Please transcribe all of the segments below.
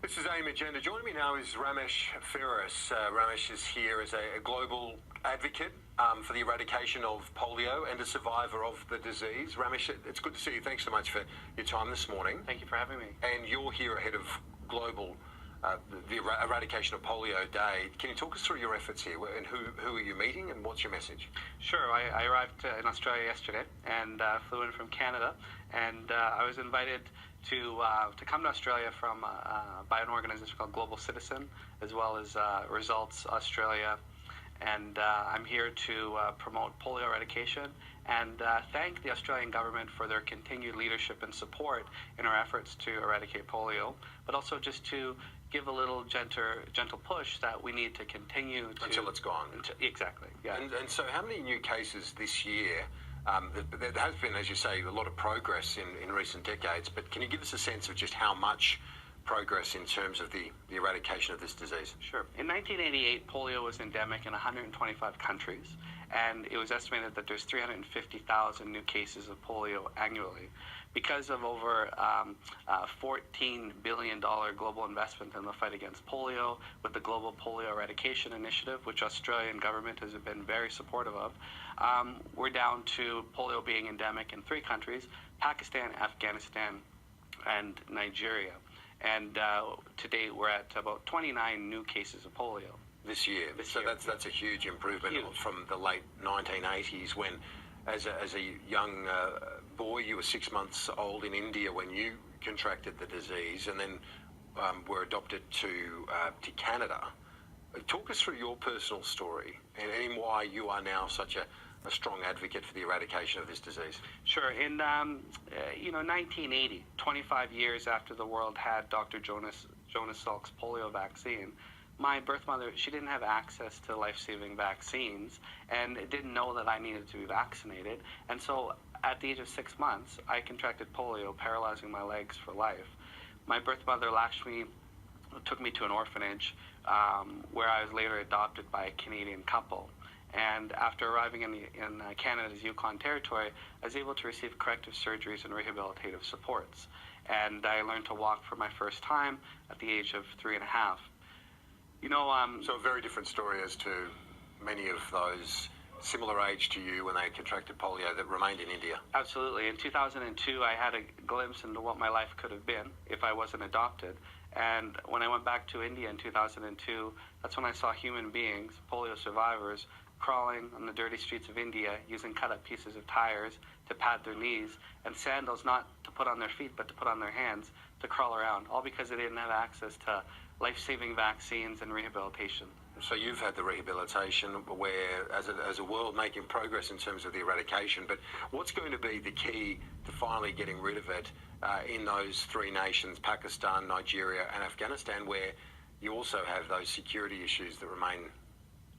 This is AIM Agenda. Joining me now is Ramesh Ferris. Ramesh is here as a global advocate for the eradication of polio and a survivor of the disease. Ramesh, it's good to see you. Thanks so much for your time this morning. Thank you for having me. And you're here ahead of global the eradication of polio day. Can you talk us through your efforts here and who are you meeting and what's your message? Sure. I arrived in Australia yesterday and flew in from Canada, and I was invited to come to Australia from by an organization called Global Citizen, as well as Results Australia, and I'm here to promote polio eradication and thank the Australian government for their continued leadership and support in our efforts to eradicate polio, but also just to give a little gentle push that we need to continue until it's gone. Exactly. Yeah. And so, how many new cases this year? There has been, as you say, a lot of progress in recent decades, but can you give us a sense of just how much progress in terms of the eradication of this disease? Sure. In 1988, polio was endemic in 125 countries, and it was estimated that there's 350,000 new cases of polio annually. Because of over $14 billion global investment in the fight against polio, with the Global Polio Eradication Initiative, which Australian government has been very supportive of, we're down to polio being endemic in 3 countries: Pakistan, Afghanistan, and Nigeria. And to date, we're at about 29 new cases of polio. This year. That's a huge improvement from the late 1980s when, as a young boy, you were 6 months old in India when you contracted the disease, and then were adopted to Canada. Talk us through your personal story and why you are now such a strong advocate for the eradication of this disease. Sure. In 1980, 25 years after the world had Dr. Jonas Salk's polio vaccine, my birth mother, she didn't have access to life-saving vaccines and didn't know that I needed to be vaccinated. And so at the age of 6 months, I contracted polio, paralyzing my legs for life. My birth mother, Lakshmi, took me to an orphanage where I was later adopted by a Canadian couple. And after arriving in Canada's Yukon Territory, I was able to receive corrective surgeries and rehabilitative supports. And I learned to walk for my first time at the age of 3.5. So a very different story as to many of those similar age to you when they contracted polio that remained in India. Absolutely. In 2002, I had a glimpse into what my life could have been if I wasn't adopted. And when I went back to India in 2002, that's when I saw human beings, polio survivors, crawling on the dirty streets of India using cut-up pieces of tires to pad their knees, and sandals not to put on their feet but to put on their hands to crawl around, all because they didn't have access to life-saving vaccines and rehabilitation. So you've had the rehabilitation where, as a world, making progress in terms of the eradication, but what's going to be the key to finally getting rid of it in those 3 nations, Pakistan, Nigeria and Afghanistan, where you also have those security issues that remain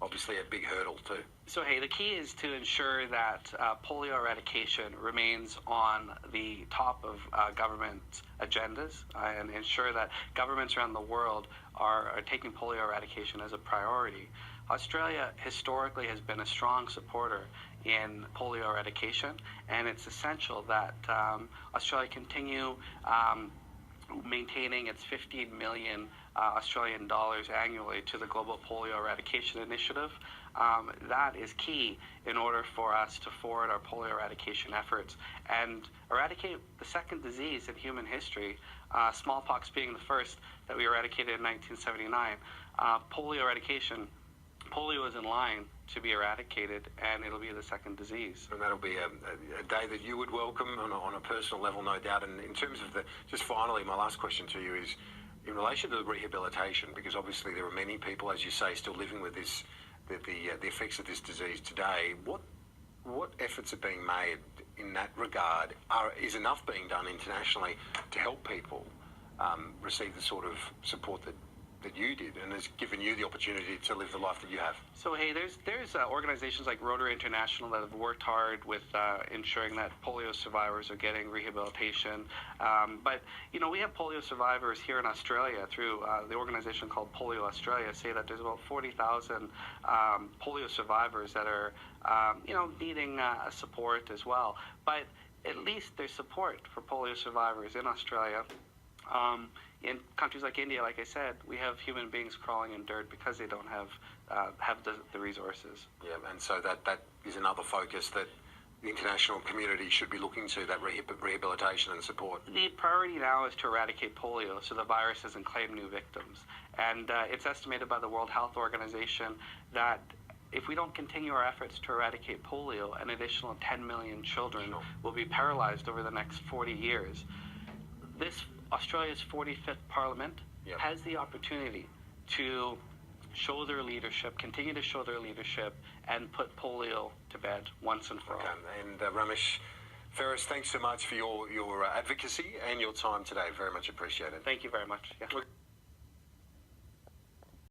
obviously a big hurdle too? So, the key is to ensure that polio eradication remains on the top of government agendas and ensure that governments around the world are taking polio eradication as a priority. Australia historically has been a strong supporter in polio eradication, and it's essential that Australia continue maintaining its 15 million Australian dollars annually to the Global Polio Eradication Initiative. That is key in order for us to forward our polio eradication efforts and eradicate the second disease in human history, smallpox being the first that we eradicated in 1979. Polio eradication, polio is in line to be eradicated, and it'll be the second disease. And that'll be a day that you would welcome on a personal level, no doubt. And in terms of just finally, my last question to you is in relation to the rehabilitation, because obviously there are many people, as you say, still living with this, the effects of this disease today. What efforts are being made in that regard? Is enough being done internationally to help people receive the sort of support that you did and has given you the opportunity to live the life that you have? So, there's organizations like Rotary International that have worked hard with ensuring that polio survivors are getting rehabilitation. But, we have polio survivors here in Australia through the organization called Polio Australia say that there's about 40,000 polio survivors that are, needing support as well. But at least there's support for polio survivors in Australia. In countries like India, like I said, we have human beings crawling in dirt because they don't have the resources. Yeah, and so that is another focus that the international community should be looking to, that rehabilitation and support. The priority now is to eradicate polio so the virus doesn't claim new victims. And it's estimated by the World Health Organization that if we don't continue our efforts to eradicate polio, an additional 10 million children will be paralyzed over the next 40 years. This Australia's 45th Parliament has the opportunity to show their leadership, continue to show their leadership, and put polio to bed once and for all. And Ramesh Ferris, thanks so much for your advocacy and your time today. Very much appreciated. Thank you very much. Yeah.